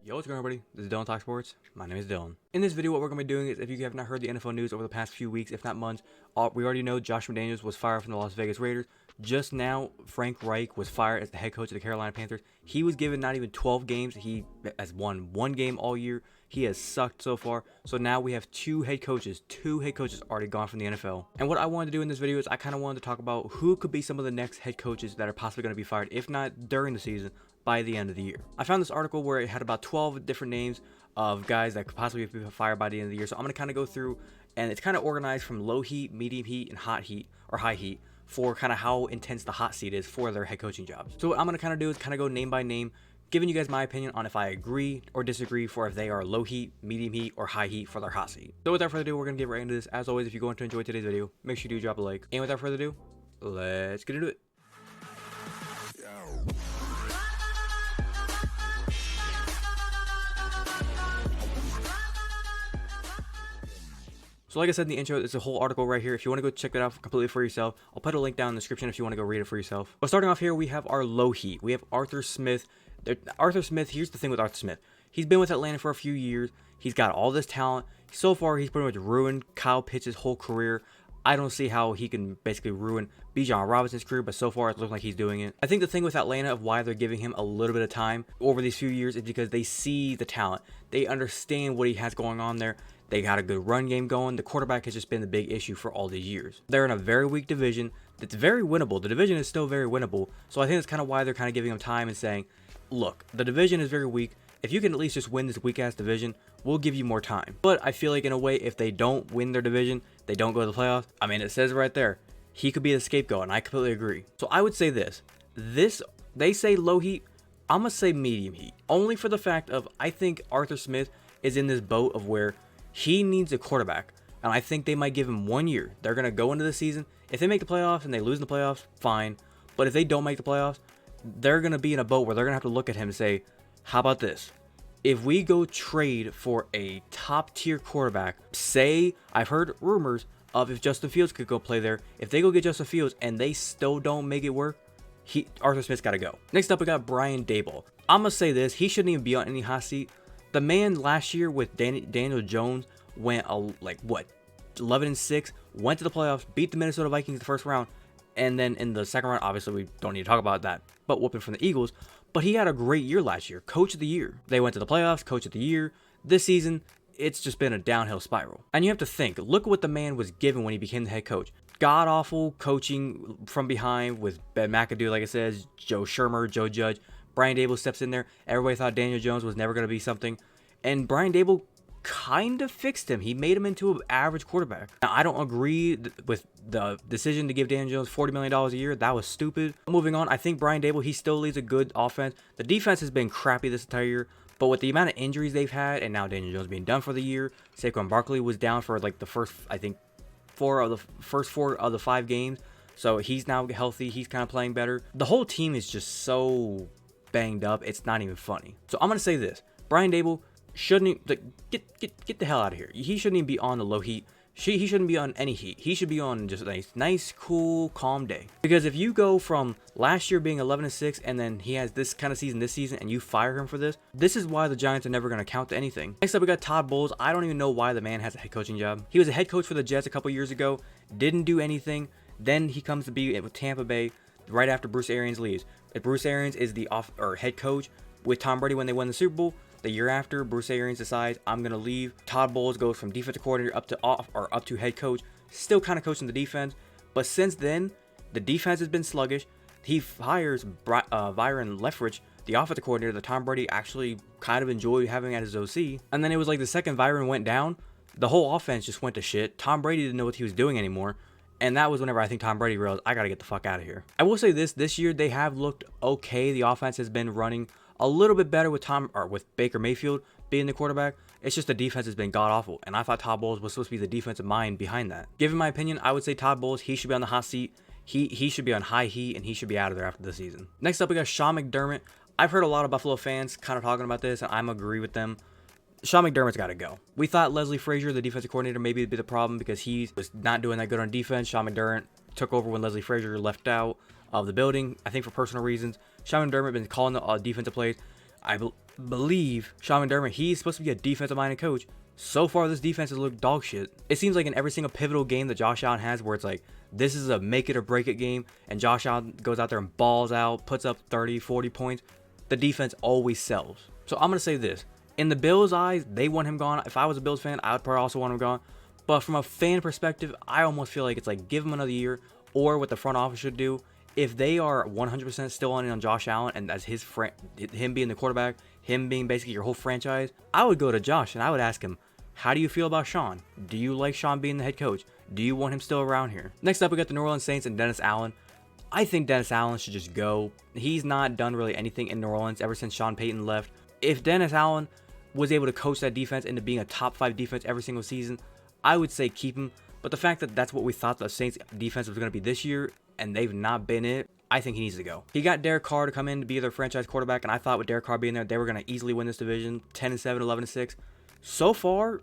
Yo, what's going on, everybody? This is Dylan Talk Sports. My name is Dylan. In this video, what we're going to be doing is, if you have not heard the NFL news over the past few weeks, if not months, we already know Josh McDaniels was fired from the Las Vegas Raiders. Just now, Frank Reich was fired as the head coach of the Carolina Panthers. He was given not even 12 games. He has won one game all year. He has sucked so far. So now we have two head coaches already gone from the NFL. And what I wanted to do in this video is I kind of wanted to talk about who could be some of the next head coaches that are possibly going to be fired, if not during the season, by the end of the year. I found this article where it had about 12 different names of guys that could possibly be fired by the end of the year. So I'm going to kind of go through, and it's kind of organized from low heat, medium heat, and hot heat, or high heat, for kind of how intense the hot seat is for their head coaching jobs. So what I'm going to kind of do is kind of go name by name, giving you guys my opinion on if I agree or disagree for if they are low heat, medium heat, or high heat for their hot seat. So without further ado, we're going to get right into this. As always, if you're going to enjoy today's video, make sure you do drop a like. And without further ado, let's get into it. So like I said in the intro, it's a whole article right here. If you want to go check that out completely for yourself, I'll put a link down in the description if you want to go read it for yourself. But starting off here, we have our low heat. We have Arthur Smith. Here's the thing with Arthur Smith. He's been with Atlanta for a few years. He's got all this talent. So far, he's pretty much ruined Kyle Pitts' whole career. I don't see how he can basically ruin Bijan Robinson's career, but so far it looks like he's doing it. I think the thing with Atlanta of why they're giving him a little bit of time over these few years is because they see the talent. They understand what he has going on there. They got a good run game going. The quarterback has just been the big issue for all these years. They're in a very weak division that's very winnable. The division is still very winnable. So I think that's kind of why they're kind of giving him time and saying, look, the division is very weak. If you can at least just win this weak-ass division, we'll give you more time. But I feel like in a way, if they don't win their division, they don't go to the playoffs. I mean, it says right there, he could be the scapegoat, and I completely agree. So I would say this, they say low heat, I'm going to say medium heat. Only for the fact of, I think Arthur Smith is in this boat of where he needs a quarterback, and I think they might give him 1 year. They're going to go into the season. If they make the playoffs and they lose in the playoffs, fine. But if they don't make the playoffs, they're going to be in a boat where they're going to have to look at him and say, how about this? If we go trade for a top-tier quarterback, say, I've heard rumors of if Justin Fields could go play there. If they go get Justin Fields and they still don't make it work, Arthur Smith's got to go. Next up, we got Brian Daboll. I'm going to say this. He shouldn't even be on any hot seat. The man last year with Daniel Jones went 11-6, went to the playoffs, beat the Minnesota Vikings in the first round, and then in the second round, obviously we don't need to talk about that, but whooping from the Eagles. But he had a great year last year, coach of the year. They went to the playoffs, coach of the year. This season, it's just been a downhill spiral. And you have to think, look what the man was given when he became the head coach. God awful coaching from behind with Ben McAdoo, like I said, Joe Shermer, Joe Judge. Brian Daboll steps in there. Everybody thought Daniel Jones was never going to be something. And Brian Daboll kind of fixed him. He made him into an average quarterback. Now, I don't agree with the decision to give Daniel Jones $40 million a year. That was stupid. Moving on, I think Brian Daboll, he still leads a good offense. The defense has been crappy this entire year. But with the amount of injuries they've had, and now Daniel Jones being done for the year, Saquon Barkley was down for like the first, I think, four of the 5 games. So he's now healthy. He's kind of playing better. The whole team is just so banged up, it's not even funny. So I'm gonna say this: Brian Daboll shouldn't get the hell out of here. He shouldn't even be on the low heat. He shouldn't be on any heat. He should be on just a nice, cool, calm day. Because if you go from last year being 11-6 and then he has this kind of season this season and you fire him for this is why the Giants are never going to count to anything. Next up, we got Todd Bowles. I don't even know why the man has a head coaching job. He was a head coach for the Jets a couple years ago, didn't do anything. Then he comes to be with Tampa Bay right after Bruce Arians leaves. If Bruce Arians is the head coach with Tom Brady when they won the Super Bowl, the year after, Bruce Arians decides, I'm going to leave. Todd Bowles goes from defensive coordinator up to head coach, still kind of coaching the defense. But since then, the defense has been sluggish. He hires Byron Leftwich, the offensive coordinator that Tom Brady actually kind of enjoyed having as his OC. And then it was like the second Byron went down, the whole offense just went to shit. Tom Brady didn't know what he was doing anymore. And that was whenever I think Tom Brady realized, I got to get the fuck out of here. I will say this year they have looked okay. The offense has been running a little bit better with Baker Mayfield being the quarterback. It's just the defense has been god-awful. And I thought Todd Bowles was supposed to be the defensive mind behind that. Given my opinion, I would say Todd Bowles, he should be on the hot seat. He should be on high heat, and he should be out of there after the season. Next up, we got Sean McDermott. I've heard a lot of Buffalo fans kind of talking about this, and I'm agree with them. Sean McDermott's got to go. We thought Leslie Frazier, the defensive coordinator, maybe would be the problem because he was not doing that good on defense. Sean McDermott took over when Leslie Frazier left out of the building, I think for personal reasons. Sean McDermott been calling the defensive plays. believe Sean McDermott, he's supposed to be a defensive-minded coach. So far, this defense has looked dog shit. It seems like in every single pivotal game that Josh Allen has where it's like, this is a make it or break it game, and Josh Allen goes out there and balls out, puts up 30, 40 points, the defense always sells. So I'm going to say this. In the Bills' eyes, they want him gone. If I was a Bills fan, I would probably also want him gone. But from a fan perspective, I almost feel like it's like give him another year, or what the front office should do. If they are 100% still on Josh Allen, and as him being the quarterback, him being basically your whole franchise, I would go to Josh and I would ask him, how do you feel about Sean? Do you like Sean being the head coach? Do you want him still around here? Next up, we got the New Orleans Saints and Dennis Allen. I think Dennis Allen should just go. He's not done really anything in New Orleans ever since Sean Payton left. If Dennis Allen was able to coach that defense into being a top 5 defense every single season, I would say keep him. But the fact that that's what we thought the Saints defense was going to be this year, and they've not been it, I think he needs to go. He got Derek Carr to come in to be their franchise quarterback, and I thought with Derek Carr being there, they were going to easily win this division, 10-7, 11-6. So far,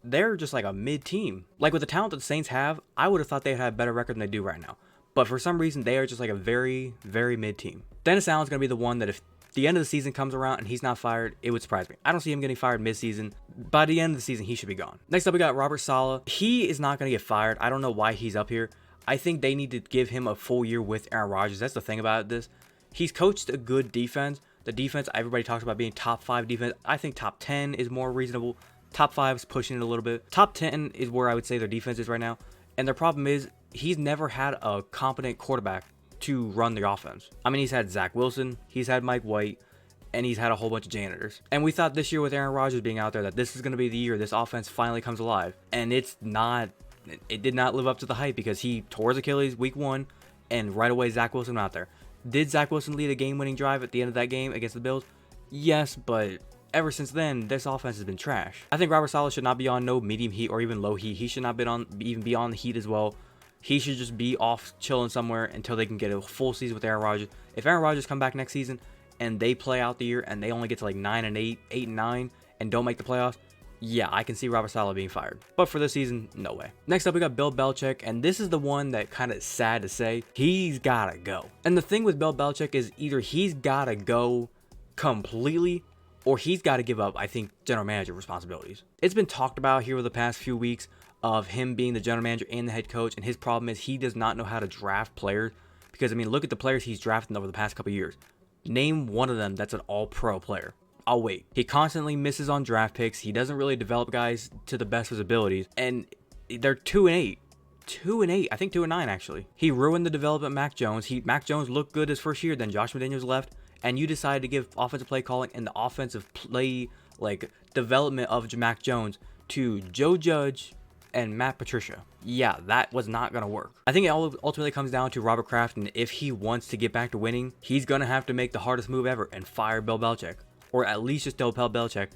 they're just like a mid-team. Like with the talent that the Saints have, I would have thought they'd have a better record than they do right now. But for some reason, they are just like a very, very mid-team. Dennis Allen's going to be the one that if the end of the season comes around and he's not fired, it would surprise me. I don't see him getting fired mid-season. By the end of the season, he should be gone. Next up, we got Robert Saleh. He is not going to get fired. I don't know why he's up here. I think they need to give him a full year with Aaron Rodgers. That's the thing about this. He's coached a good defense. The defense, everybody talks about being top 5 defense. I think top 10 is more reasonable. Top 5 is pushing it a little bit. Top 10 is where I would say their defense is right now. And their problem is he's never had a competent quarterback to run the offense. I mean, he's had Zach Wilson, he's had Mike White, and he's had a whole bunch of janitors. And we thought this year with Aaron Rodgers being out there that this is going to be the year this offense finally comes alive. And it's not. It did not live up to the hype because he tore his Achilles week 1, and right away Zach Wilson went out there. Did Zach Wilson lead a game-winning drive at the end of that game against the Bills? Yes, but ever since then, this offense has been trash. I think Robert Saleh should not be on no medium heat or even low heat. He should not even be on the heat as well. He should just be off chilling somewhere until they can get a full season with Aaron Rodgers. If Aaron Rodgers come back next season and they play out the year and they only get to like 9-8, 8-9, and don't make the playoffs, yeah, I can see Robert Saleh being fired. But for this season, no way. Next up, we got Bill Belichick, and this is the one that kind of sad to say. He's gotta go. And the thing with Bill Belichick is either he's gotta go completely or he's got to give up, I think, general manager responsibilities. It's been talked about here over the past few weeks of him being the general manager and the head coach, and his problem is he does not know how to draft players. Because, I mean, look at the players he's drafted over the past couple years. Name one of them that's an all-pro player. I'll wait. He constantly misses on draft picks. He doesn't really develop guys to the best of his abilities. And they're 2-8. 2-8. I think 2-9, actually. He ruined the development of Mac Jones. Mac Jones looked good his first year. Then Josh McDaniels left. And you decided to give offensive play calling and the offensive play, like, development of Mac Jones to Joe Judge and Matt Patricia. Yeah, that was not going to work. I think it ultimately comes down to Robert Kraft, and if he wants to get back to winning, he's going to have to make the hardest move ever and fire Bill Belichick. Or at least just tell Bill Belichick,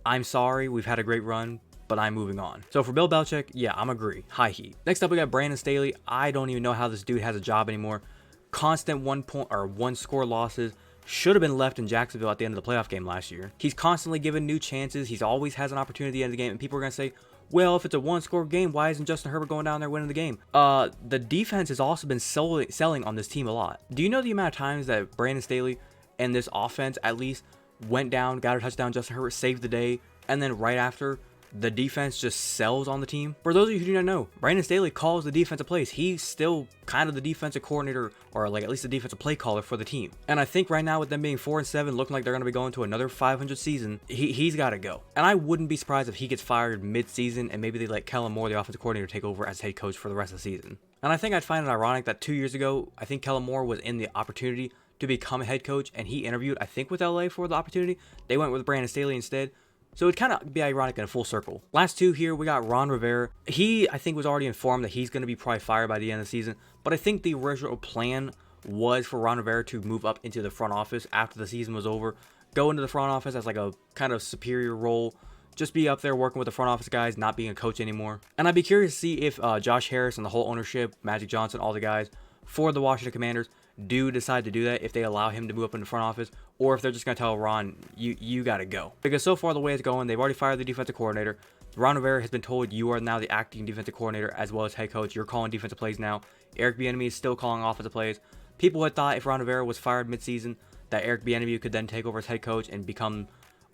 I'm sorry, we've had a great run, but I'm moving on. So for Bill Belichick, yeah, I'm agree. High heat. Next up, we got Brandon Staley. I don't even know how this dude has a job anymore. Constant one score losses. Should have been left in Jacksonville at the end of the playoff game last year. He's constantly given new chances. He's always has an opportunity at the end of the game. And people are going to say, well, if it's a one-score game, why isn't Justin Herbert going down there winning the game? The defense has also been selling on this team a lot. Do you know the amount of times that Brandon Staley and this offense at least went down, got a touchdown, Justin Herbert saved the day, and then right after, the defense just sells on the team? For those of you who do not know, Brandon Staley calls the defensive plays. He's still kind of the defensive coordinator, or like at least the defensive play caller for the team. And I think right now with them being 4-7, looking like they're going to be going to another 500 season, he's got to go. And I wouldn't be surprised if he gets fired mid-season and maybe they let Kellen Moore, the offensive coordinator, take over as head coach for the rest of the season. And I think I'd find it ironic that 2 years ago, I think Kellen Moore was in the opportunity to become a head coach, and he interviewed, I think, with LA for the opportunity. They went with Brandon Staley instead. So it'd kind of be ironic in a full circle. Last two here, we got Ron Rivera. He, I think, was already informed that he's going to be probably fired by the end of the season. But I think the original plan was for Ron Rivera to move up into the front office after the season was over. Go into the front office as like a kind of superior role. Just be up there working with the front office guys, not being a coach anymore. And I'd be curious to see if Josh Harris and the whole ownership, Magic Johnson, all the guys for the Washington Commanders do decide to do that, if they allow him to move up in the front office, or if they're just going to tell Ron, you got to go. Because so far the way it's going, they've already fired the defensive coordinator. Ron Rivera has been told you are now the acting defensive coordinator as well as head coach. You're calling defensive plays now. Eric Bieniemy is still calling offensive plays. People had thought if Ron Rivera was fired midseason that Eric Bieniemy could then take over as head coach and become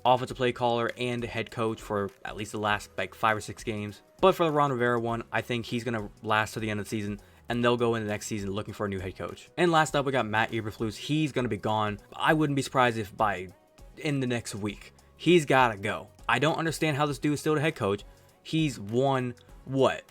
offensive play caller and head coach for at least the last like 5 or 6 games. But for the Ron Rivera one, I think he's going to last to the end of the season, and they'll go into the next season looking for a new head coach. And last up, we got Matt Eberflus. He's going to be gone. I wouldn't be surprised if in the next week. He's got to go. I don't understand how this dude is still the head coach. He's won,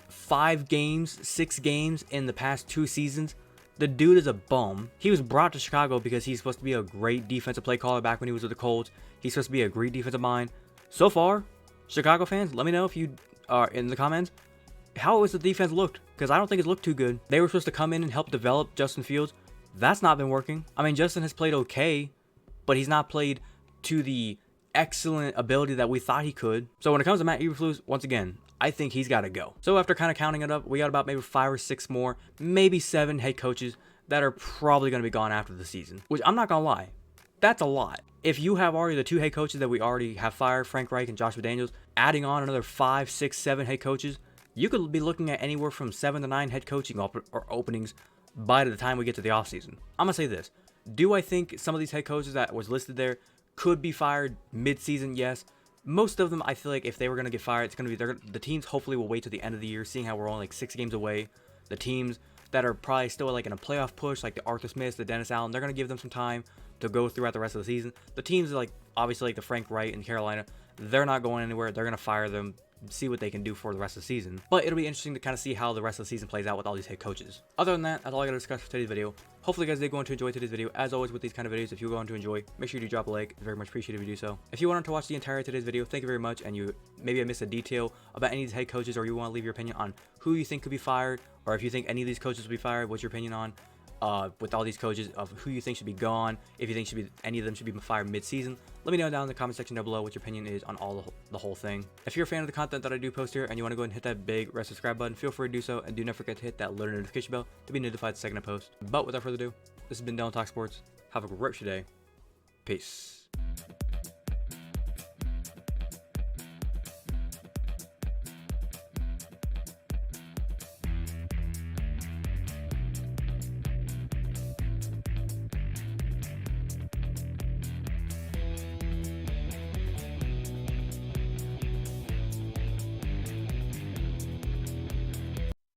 5 games, 6 games in the past 2 seasons? The dude is a bum. He was brought to Chicago because he's supposed to be a great defensive play caller back when he was with the Colts. He's supposed to be a great defensive mind. So far, Chicago fans, let me know if you are in the comments, how has the defense looked? Because I don't think it's looked too good. They were supposed to come in and help develop Justin Fields. That's not been working. I mean, Justin has played okay, but he's not played to the excellent ability that we thought he could. So when it comes to Matt Eberflus, once again, I think he's got to go. So after kind of counting it up, we got about maybe 5 or 6 more, maybe 7 head coaches that are probably going to be gone after the season. Which I'm not going to lie, that's a lot. If you have already the 2 head coaches that we already have fired, Frank Reich and Josh McDaniels, adding on another 5, 6, 7 head coaches, you could be looking at anywhere from 7 to 9 head coaching openings by the time we get to the offseason. I'm going to say this. Do I think some of these head coaches that was listed there could be fired mid-season? Yes. Most of them, I feel like if they were going to get fired, it's going to be the teams hopefully will wait to the end of the year, seeing how we're only like 6 games away. The teams that are probably still like in a playoff push, like the Arthur Smiths, the Dennis Allen, they're going to give them some time to go throughout the rest of the season. The teams like obviously like the Frank Wright in Carolina, they're not going anywhere. They're going to fire them, see what they can do for the rest of the season. But it'll be interesting to kind of see how the rest of the season plays out with all these head coaches. Other than that, that's all I got to discuss for today's video. Hopefully you guys did go on to enjoy today's video. As always with these kind of videos, if you're going to enjoy, make sure you do drop a like. It's very much appreciated if you do so. If you wanted to watch the entire today's video, thank you very much. And maybe I missed a detail about any of these head coaches, or you want to leave your opinion on who you think could be fired, or if you think any of these coaches will be fired, what's your opinion on with all these coaches of who you think should be gone, if you think any of them should be fired mid-season. Let me know down in the comment section down below what your opinion is on the whole thing. If you're a fan of the content that I do post here and you want to go ahead and hit that big red subscribe button, feel free to do so, and do not forget to hit that little notification bell to be notified the second I post. But without further ado, this has been Dylan Talk Sports. Have a great day. Peace.